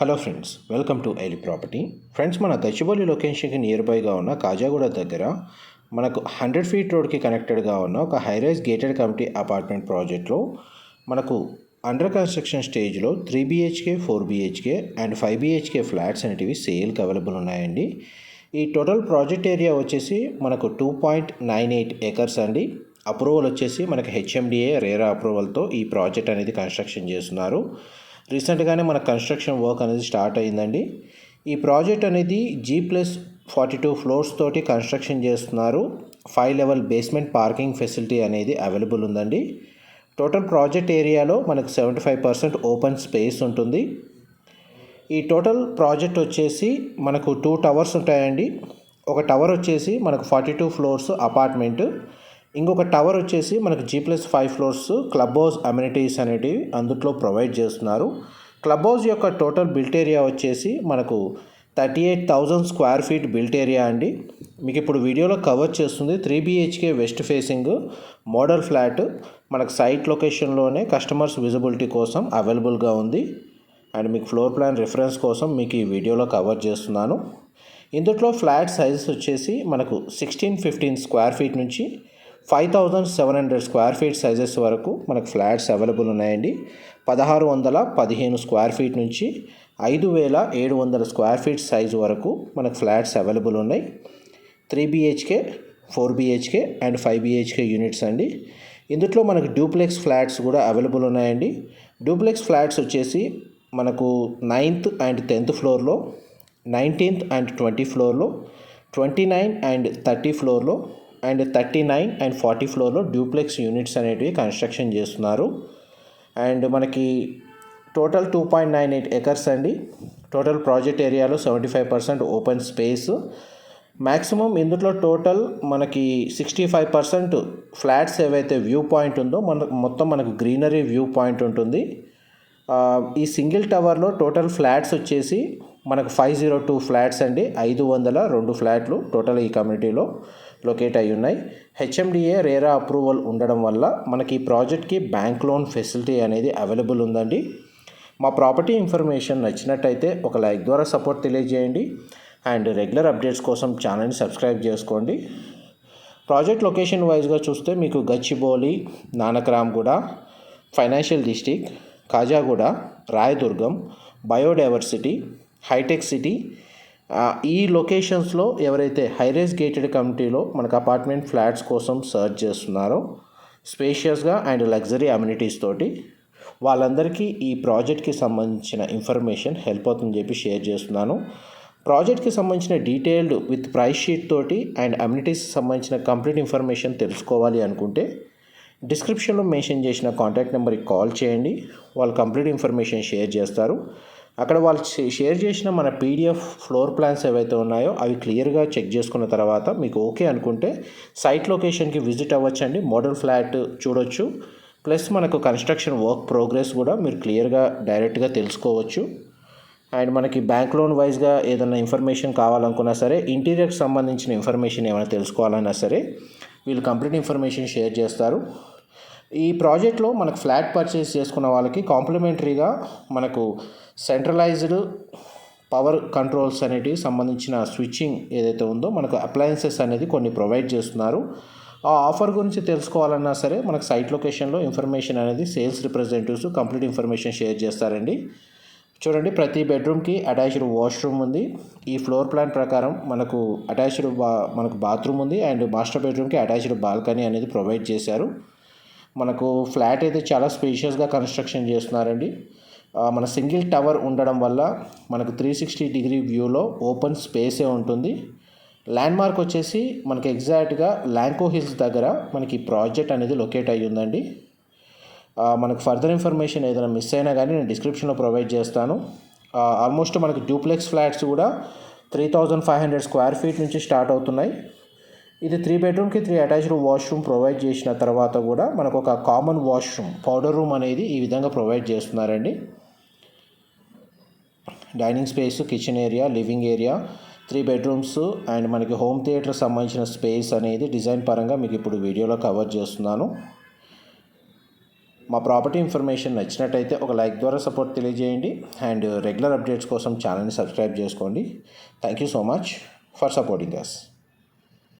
Hello friends, welcome to Eli property. Friends, మన గచ్చిబౌలి లొకేషన్కి near బైగా ఉన్న కాజాగూడ దగ్గర మనకు 100 ఫీట్ రోడ్కి కనెక్టెడ్గా ఉన్న ఒక హైరైజ్ గేటెడ్ కమిటీ అపార్ట్మెంట్ ప్రాజెక్ట్లో మనకు అండర్ కన్స్ట్రక్షన్ స్టేజ్లో 3 BHK 4 BHK and 5 BHK flats అనేటివి సేల్కి అవైలబుల్ ఉన్నాయండి. ఈ టోటల్ ప్రాజెక్ట్ ఏరియా వచ్చేసి మనకు 2.98 ఏకర్స్ అండి. అప్రూవల్ వచ్చేసి మనకి HMDA రేరా అప్రూవల్తో ఈ ప్రాజెక్ట్ అనేది కన్స్ట్రక్షన్ చేస్తున్నారు. రీసెంట్గానే మన కన్స్ట్రక్షన్ వర్క్ అనేది స్టార్ట్ అయ్యిందండి. ఈ ప్రాజెక్ట్ అనేది G+42 ఫ్లోర్స్ తోటి కన్స్ట్రక్షన్ చేస్తున్నారు. 5 లెవెల్ బేస్మెంట్ పార్కింగ్ ఫెసిలిటీ అనేది అవైలబుల్ ఉందండి. టోటల్ ప్రాజెక్ట్ ఏరియాలో మనకు 75% ఓపెన్ స్పేస్ ఉంటుంది. ఈ టోటల్ ప్రాజెక్ట్ వచ్చేసి మనకు 2 టవర్స్ ఉంటాయండి. ఒక టవర్ వచ్చేసి మనకు 42 ఫ్లోర్స్ అపార్ట్మెంట్, ఇంకొక టవర్ వచ్చేసి మనకు G+5 floors club house amenities అనేటివి అందుట్లో ప్రొవైడ్ చేస్తున్నారు. క్లబ్ హౌస్ యొక్క టోటల్ బిల్ట్ ఏరియా వచ్చేసి మనకు 38,000 స్క్వేర్ ఫీట్ బిల్ట్ ఏరియా అండి. మీకు ఇప్పుడు వీడియోలో కవర్ చేస్తుంది 3 BHK west facing model flat. మనకు సైట్ లొకేషన్లోనే కస్టమర్స్ విజిబిలిటీ కోసం అవైలబుల్గా ఉంది. అండ్ మీకు ఫ్లోర్ ప్లాన్ రిఫరెన్స్ కోసం మీకు ఈ వీడియోలో కవర్ చేస్తున్నాను. ఇందులో ఫ్లాట్ సైజెస్ వచ్చేసి మనకు 1615 స్క్వేర్ ఫీట్ నుంచి 5700 స్క్వేర్ ఫీట్ సైజెస్ వరకు మనకు ఫ్లాట్స్ అవైలబుల్ ఉన్నాయండి. 1615 స్క్వేర్ ఫీట్ నుంచి 5700 స్క్వేర్ ఫీట్ సైజు వరకు మనకు ఫ్లాట్స్ అవైలబుల్ ఉన్నాయి. 3 BHK 4 BHK and 5 BHK units అండి. ఇందులో మనకు డూప్లెక్స్ ఫ్లాట్స్ కూడా అవైలబుల్ ఉన్నాయండి. డూప్లెక్స్ ఫ్లాట్స్ వచ్చేసి మనకు 9th అండ్ 10th ఫ్లోర్లో, 19th అండ్ 20 ఫ్లోర్లో, 29 అండ్ 30 ఫ్లోర్లో అండ్ 39 అండ్ 40 ఫ్లోర్లో డూప్లెక్స్ యూనిట్స్ అనేటివి కన్స్ట్రక్షన్ చేస్తున్నారు. అండ్ మనకి టోటల్ 2.98 ఎకర్స్ అండి. టోటల్ ప్రాజెక్ట్ ఏరియాలో 75% ఓపెన్ స్పేస్. మ్యాక్సిమం ఇందులో టోటల్ మనకి 65% ఫ్లాట్స్ ఏవైతే వ్యూ పాయింట్ ఉందో మొత్తం మనకు గ్రీనరీ వ్యూ పాయింట్ ఉంటుంది. ఈ సింగిల్ టవర్లో టోటల్ ఫ్లాట్స్ వచ్చేసి మనకు 502 ఫ్లాట్స్ అండి. 502 ఫ్లాట్లు టోటల్ ఈ కమ్యూనిటీలో లొకేట్ అయి ఉన్నాయి. HMDA రేరా అప్రూవల్ ఉండడం వల్ల మనకి ఈ ప్రాజెక్ట్కి బ్యాంక్ లోన్ ఫెసిలిటీ అనేది అవైలబుల్ ఉందండి. మా ప్రాపర్టీ ఇన్ఫర్మేషన్ నచ్చినట్టయితే ఒక లైక్ ద్వారా సపోర్ట్ తెలియజేయండి. అండ్ రెగ్యులర్ అప్డేట్స్ కోసం ఛానల్ని సబ్స్క్రైబ్ చేసుకోండి. ప్రాజెక్ట్ లొకేషన్ వైజ్గా చూస్తే మీకు Gachibowli, Nanakramguda, financial district, Khajaguda, Rayadurgam, biodiversity, హైటెక్ సిటీ, ఈ లొకేషన్స్లో ఎవరైతే హైరైజ్ గేటెడ్ కమ్యూనిటీలో మనకు అపార్ట్మెంట్ ఫ్లాట్స్ కోసం సర్చ్ చేస్తున్నారో స్పేషియస్గా అండ్ లగ్జరీ అమ్యూనిటీస్ తోటి వాళ్ళందరికీ ఈ ప్రాజెక్ట్కి సంబంధించిన ఇన్ఫర్మేషన్ హెల్ప్ అవుతుందని చెప్పి షేర్ చేస్తున్నాను. ప్రాజెక్ట్కి సంబంధించిన డీటెయిల్డ్ విత్ ప్రైస్ షీట్ తోటి అండ్ అమ్యూనిటీస్కి సంబంధించిన కంప్లీట్ ఇన్ఫర్మేషన్ తెలుసుకోవాలి అనుకుంటే డిస్క్రిప్షన్లో మెన్షన్ చేసిన కాంటాక్ట్ నెంబర్కి కాల్ చేయండి. వాళ్ళు కంప్లీట్ ఇన్ఫర్మేషన్ షేర్ చేస్తారు. అక్కడ వాళ్ళు షేర్ చేసిన మన PDF ఫ్లోర్ ప్లాన్స్ ఏవైతే ఉన్నాయో అవి క్లియర్గా చెక్ చేసుకున్న తర్వాత మీకు ఓకే అనుకుంటే సైట్ లొకేషన్కి విజిట్ అవ్వచ్చండి. మోడల్ ఫ్లాట్ చూడొచ్చు. ప్లస్ మనకు కన్స్ట్రక్షన్ వర్క్ ప్రోగ్రెస్ కూడా మీరు క్లియర్గా డైరెక్ట్గా తెలుసుకోవచ్చు. అండ్ మనకి బ్యాంక్ లోన్ వైజ్గా ఏదైనా ఇన్ఫర్మేషన్ కావాలనుకున్నా సరే, ఇంటీరియర్కి సంబంధించిన ఇన్ఫర్మేషన్ ఏమైనా తెలుసుకోవాలన్నా సరే వీళ్ళు కంప్లీట్ ఇన్ఫర్మేషన్ షేర్ చేస్తారు. ఈ ప్రాజెక్ట్లో మనకు ఫ్లాట్ పర్చేస్ చేసుకున్న వాళ్ళకి కాంప్లిమెంటరీగా మనకు సెంట్రలైజ్డ్ పవర్ కంట్రోల్స్ అనేటివి సంబంధించిన స్విచ్చింగ్ ఏదైతే ఉందో మనకు అప్లయన్సెస్ అనేది కొన్ని ప్రొవైడ్ చేస్తున్నారు. ఆ ఆఫర్ గురించి తెలుసుకోవాలన్నా సరే మనకు సైట్ లొకేషన్లో ఇన్ఫర్మేషన్ అనేది sales representatives complete information share చేస్తారండి. చూడండి, ప్రతి బెడ్రూమ్కి అటాచ్డ్ వాష్రూమ్ ఉంది. ఈ ఫ్లోర్ ప్లాన్ ప్రకారం మనకు అటాచ్డ్ మనకు బాత్రూమ్ ఉంది అండ్ మాస్టర్ బెడ్రూమ్కి అటాచ్డ్ బాల్కనీ అనేది ప్రొవైడ్ చేశారు. మనకు ఫ్లాట్ అయితే చాలా స్పేషియస్గా కన్స్ట్రక్షన్ చేస్తున్నారండి. మన సింగిల్ టవర్ ఉండడం వల్ల మనకు 360 డిగ్రీ వ్యూలో ఓపెన్ స్పేసే ఉంటుంది. ల్యాండ్ మార్క్ వచ్చేసి మనకి ఎగ్జాక్ట్గా ల్యాంకో హిల్స్ దగ్గర మనకి ప్రాజెక్ట్ అనేది లొకేట్ అయ్యి ఉందండి. మనకు ఫర్దర్ ఇన్ఫర్మేషన్ ఏదైనా మిస్ అయినా కానీ నేను డిస్క్రిప్షన్లో ప్రొవైడ్ చేస్తాను. ఆల్మోస్ట్ మనకి డూప్లెక్స్ ఫ్లాట్స్ కూడా 3500 స్క్వేర్ ఫీట్ నుంచి స్టార్ట్ అవుతున్నాయి. ఇది 3 బెడ్రూమ్కి 3 అటాచ్డ్ వాష్రూమ్ ప్రొవైడ్ చేసిన తర్వాత కూడా మనకు ఒక కామన్ వాష్రూమ్ పౌడర్ రూమ్ అనేది ఈ విధంగా ప్రొవైడ్ చేస్తున్నారండి. Dining space, kitchen area, living area, 3 bedrooms and మనకి హోమ్ థియేటర్ సంబంధించిన స్పేస్ అనేది డిజైన్ పరంగా మీకు ఇప్పుడు వీడియోలో కవర్ చేస్తున్నాను. మా ప్రాపర్టీ ఇన్ఫర్మేషన్ నచ్చినట్టయితే ఒక లైక్ ద్వారా సపోర్ట్ తెలియజేయండి అండ్ రెగ్యులర్ అప్డేట్స్ కోసం ఛానల్ని సబ్స్క్రైబ్ చేసుకోండి. Thank you so much for supporting us.